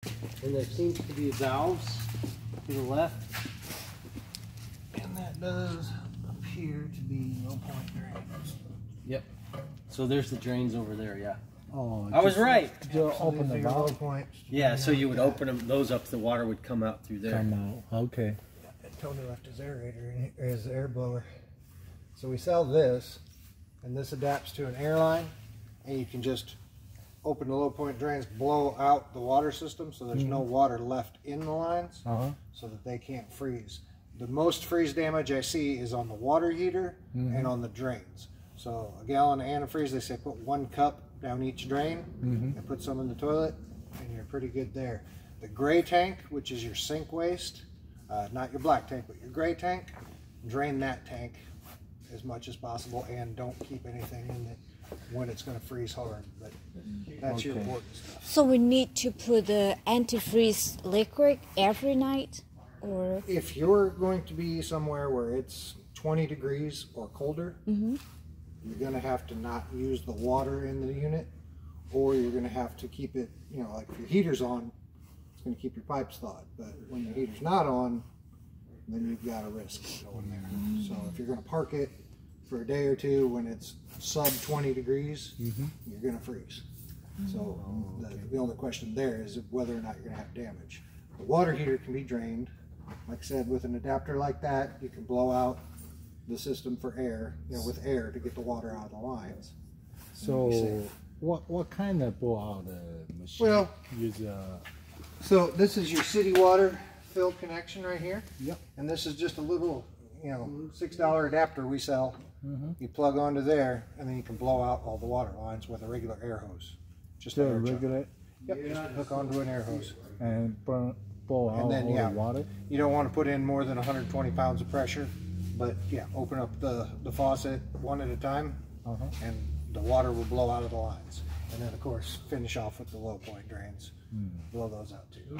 And there seems to be valves to the left. And that does appear to be no point drains. Yep. So there's the drains over there, yeah. Oh, I was right. Just open the valve. Yeah, so you would open those up, the water would come out through there. Come out, okay. And Tony left his aerator in here, his air blower. So we sell this, and this adapts to an airline, and you can just open the low point drains, blow out the water system, so there's no water left in the lines, so that they can't freeze. The most freeze damage I see is on the water heater and on the drains. So a gallon of antifreeze, they say put 1 cup down each drain and put some in the toilet, and you're pretty good there. The gray tank, which is your sink waste, not your black tank, but your gray tank, drain that tank as much as possible, and don't keep anything in it when it's going to freeze hard. But that's your important stuff. So we need to put the antifreeze liquid every night, or if you're going to be somewhere where it's 20 degrees or colder, you're going to have to not use the water in the unit, or you're going to have to keep it, you know, like if your heater's on, it's going to keep your pipes thawed. But when the heater's not on, then you've got a risk going there. So if you're going to park it for a day or two when it's sub 20 degrees, you're going to freeze. So the only question there is whether or not you're going to have damage. The water heater can be drained. Like I said, with an adapter like that, you can blow out the system for air, you know, with air to get the water out of the lines. So what kind of blowout machine? Well, so this is your city water fill connection right here. Yep. And this is just a little, you know, $6 adapter we sell. You plug onto there, and then you can blow out all the water lines with a regular air hose. Just a regular. Yep. Just hook onto an air hose. And blow out all the water. You don't want to put in more than 120 pounds of pressure, but yeah, open up the faucet one at a time, and the water will blow out of the lines. And then of course finish off with the low point drains. Blow those out too.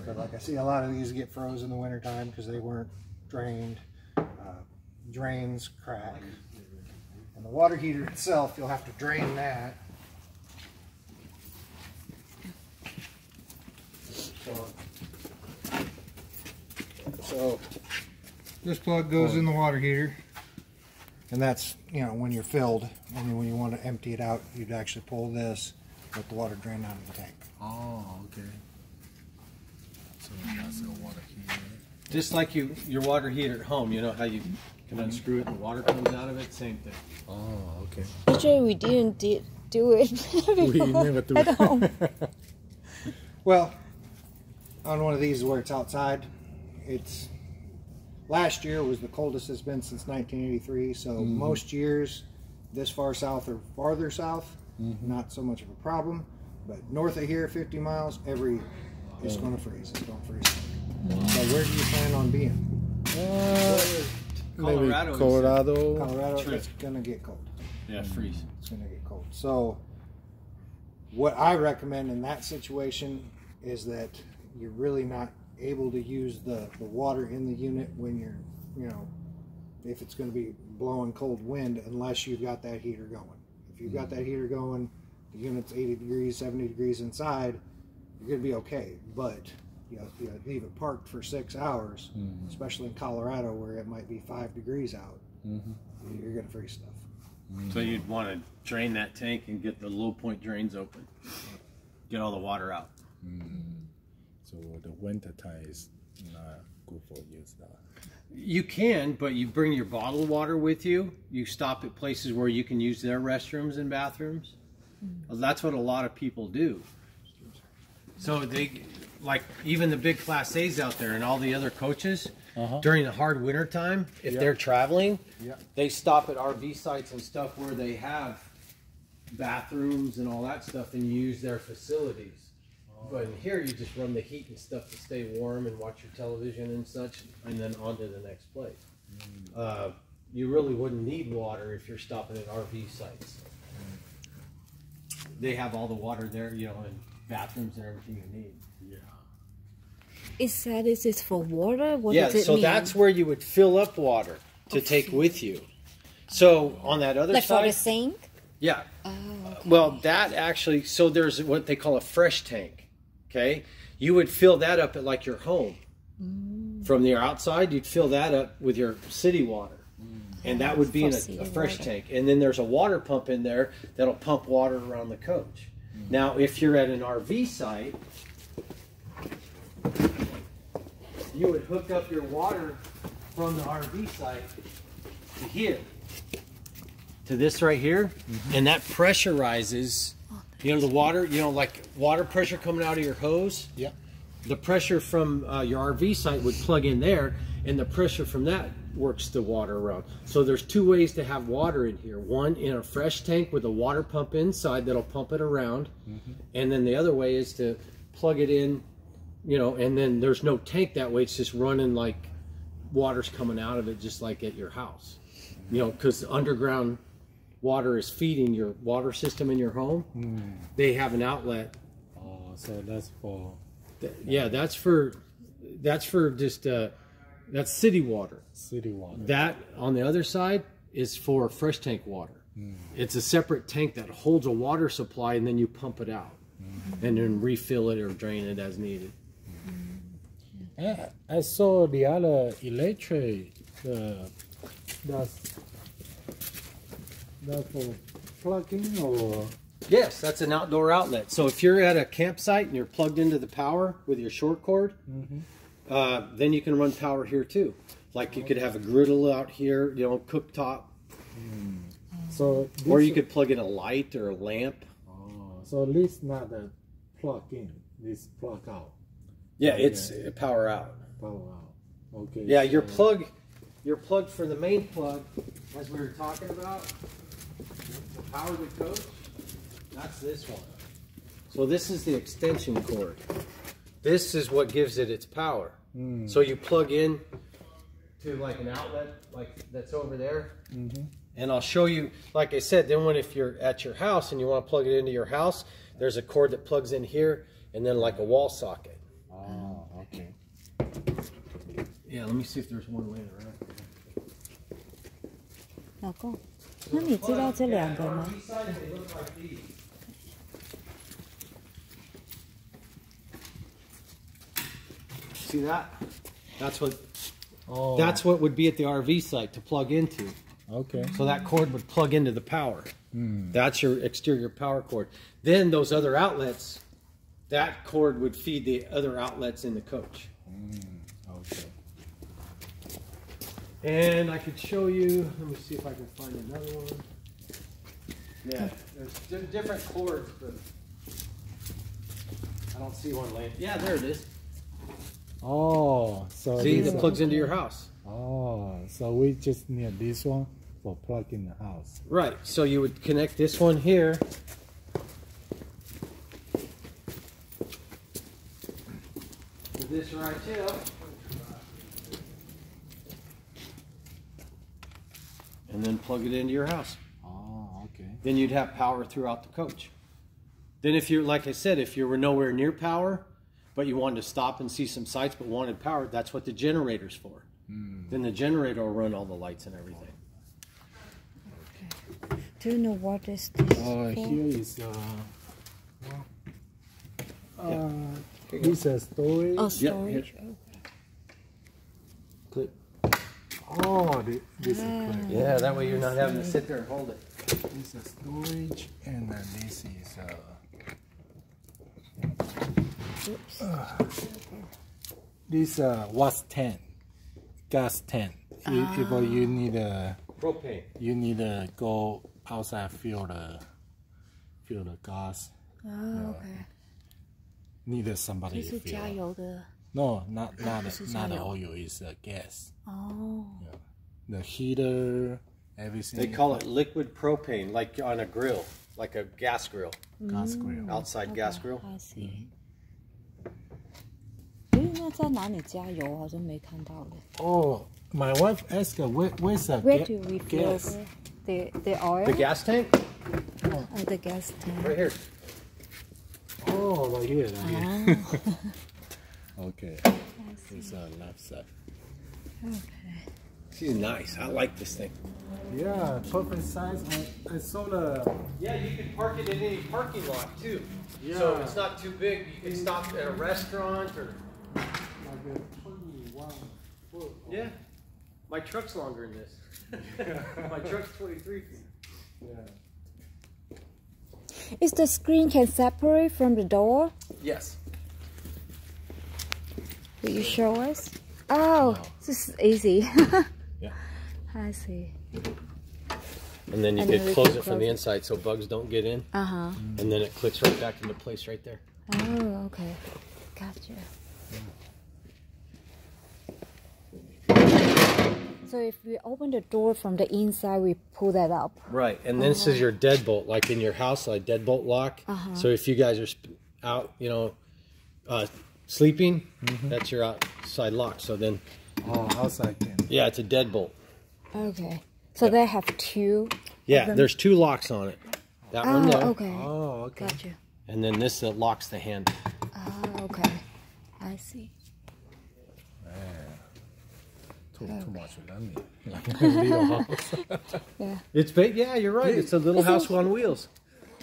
But like I see a lot of these get froze in the winter time because they weren't drained. Drains crack. And the water heater itself, you'll have to drain that. So this plug goes in the water heater, and that's, you know, when you're filled. I mean, when you want to empty it out, you'd actually pull this, let the water drain out of the tank. Oh, okay. So that's the water heater. Just like your water heater at home, you know how you can unscrew it and the water comes out of it? Same thing. Oh, okay. actually we didn't do it before We never do at it. home. Well, on one of these where it's outside, it's last year was the coldest it's been since 1983. So most years this far south or farther south, not so much of a problem. But north of here, 50 miles, it's going to freeze. It's going to freeze. So where do you plan on being? Colorado. Colorado, it's going to get cold. Yeah, freeze. It's going to get cold. So what I recommend in that situation is that you're really not able to use the water in the unit when you're, you know, if it's going to be blowing cold wind, unless you've got that heater going. If you've got that heater going, the unit's 80 degrees, 70 degrees inside, you're going to be okay. But you leave it parked for 6 hours, especially in Colorado where it might be 5 degrees out, you're going to freeze stuff. So you'd want to drain that tank and get the low point drains open. Get all the water out. So the winter time is not good for use that. You can, but you bring your bottled water with you. You stop at places where you can use their restrooms and bathrooms. Well, that's what a lot of people do. So they, like even the big Class A's out there and all the other coaches, during the hard winter time, if they're traveling, they stop at RV sites and stuff where they have bathrooms and all that stuff, and you use their facilities. But in here, you just run the heat and stuff to stay warm and watch your television and such, and then on to the next place. You really wouldn't need water if you're stopping at RV sites. They have all the water there, you know, and bathrooms and everything you need. Is this for water? What does it so mean? that's where you would fill up water to take with you. So on that other like side, for the sink? yeah. Oh, okay. Well, that actually, so there's what they call a fresh tank. okay, you would fill that up at like your home. From the outside, you'd fill that up with your city water. And that would be in a fresh tank. And then there's a water pump in there that'll pump water around the coach. Now, if you're at an RV site, you would hook up your water from the RV site to here, to this right here, and that pressurizes, you know, the water, you know, like water pressure coming out of your hose. Yeah. The pressure from your RV site would plug in there, and the pressure from that works the water around. So there's two ways to have water in here. One in a fresh tank with a water pump inside that'll pump it around. And then the other way is to plug it in, you know, and then there's no tank that way. It's just running like water's coming out of it, just like at your house. You know, because underground water is feeding your water system in your home. They have an outlet. Oh, so that's for... Yeah, that's for just that's city water. City water. That on the other side is for fresh tank water. It's a separate tank that holds a water supply, and then you pump it out and then refill it or drain it as needed. I saw the other electric. That's for plugging or... Yes, that's an outdoor outlet. So if you're at a campsite and you're plugged into the power with your short cord, then you can run power here too. Like you could have a griddle out here, you know, cooktop. So or you could plug in a light or a lamp. So this not a plug in, this plug out. Yeah, it's power out. Power out. Okay. Yeah, your plug for the main plug, as we were talking about, to power the coach. That's this one. So this is the extension cord. This is what gives it its power. So you plug in to like an outlet like that's over there. And I'll show you, like I said, then if you're at your house and you want to plug it into your house, there's a cord that plugs in here and then like a wall socket. Oh, okay. Yeah, let me see if there's one laying around. 老公，那你知道这两个吗？ See that? That's what would be at the RV site to plug into. Okay. So that cord would plug into the power. That's your exterior power cord. Then those other outlets, that cord would feed the other outlets in the coach. Okay. And I could show you, let me see if I can find another one. Yeah, there's different cords, but I don't see one laying. Yeah, there it is. Oh, so See, that plugs into your house. Oh, so we just need this one for plugging the house. Right, so you would connect this one here. With this right here. And then plug it into your house. Oh, okay. Then you'd have power throughout the coach. Then if you're, like I said, if you were nowhere near power, but you wanted to stop and see some sights but wanted power, that's what the generator's for. Then the generator will run all the lights and everything. Okay. Do you know what is this for? Here is this is storage. Oh, storage. Yeah, Okay. Clip. Oh, this is clear. Yeah, that way you're not having to sit there and hold it. This is storage, and then this is this was tank, gas tank. If you need a Propane. you need to go outside fill the gas. Oh, okay. Need somebody 这 to 是加 fill. 油的。 No, not the 是加油。 oil. It's gas. 哦。 The heater, everything. They call it liquid propane, like on a grill, like a gas grill, gas grill. outside gas grill. I see. 诶，那在哪里加油？好像没看到嘞。 Oh, my wife asked her, where's the Where do we fill gas? the oil? The gas tank? Oh, the gas tank. Right here. Oh, right here. Right here. Okay. It's left side. Okay. She's nice. I like this thing. Yeah, perfect size. I saw the. Yeah, you can park it in any parking lot too. Yeah. So it's not too big. You can stop at a restaurant or. Like a 21 foot. Yeah. My truck's longer than this. My truck's 23 feet. Yeah. Is the screen can separate from the door? Yes. Will you show us? Oh, this is easy. Yeah. I see. And then you And then can we close can it from close the it. inside so bugs don't get in. Uh-huh. And then it clicks right back into place right there. Oh, okay. Gotcha. So if we open the door from the inside, we pull that up. Right, and then this is your deadbolt, like in your house, like deadbolt lock. So if you guys are out, you know, sleeping, that's your outside lock. So then, Outside can. yeah, it's a deadbolt. Okay. So they have two. Yeah, there's two locks on it. That one there, Okay. Oh, okay. Gotcha. and then this locks the handle. Oh, okay. I see. Too much for me. Like a little house. Yeah. It's big. Yeah, you're right. It's a little house on wheels.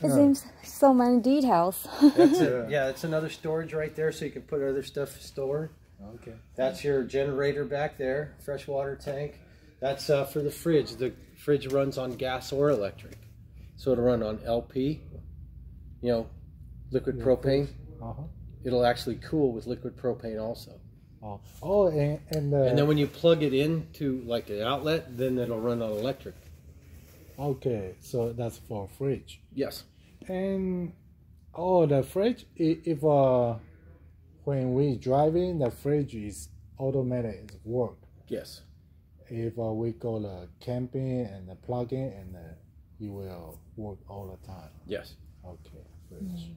It seems so many details. That's it. Yeah, it's another storage right there, so you can put other stuff stored. Okay. That's your generator back there, freshwater tank. That's for the fridge. The fridge runs on gas or electric. So it'll run on LP, you know, liquid propane. It'll actually cool with liquid propane also. And then when you plug it into like an outlet, then it'll run on electric. okay, so that's for fridge. Yes. And the fridge, if when we driving, the fridge is automatic, it's work. Yes. If we go camping and plug in, and it will work all the time. Yes. Okay, fridge.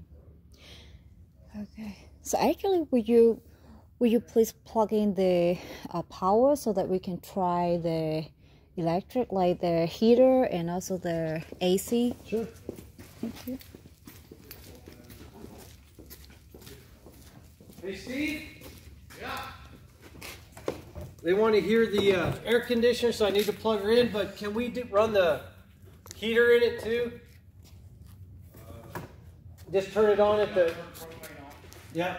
Okay. So actually, will you please plug in the power so that we can try the electric, like the heater and also the AC? Sure. Thank you. Hey, Steve? Yeah? They want to hear the air conditioner, so I need to plug her in, but can we run the heater in it too? Just turn it on at the... Yeah.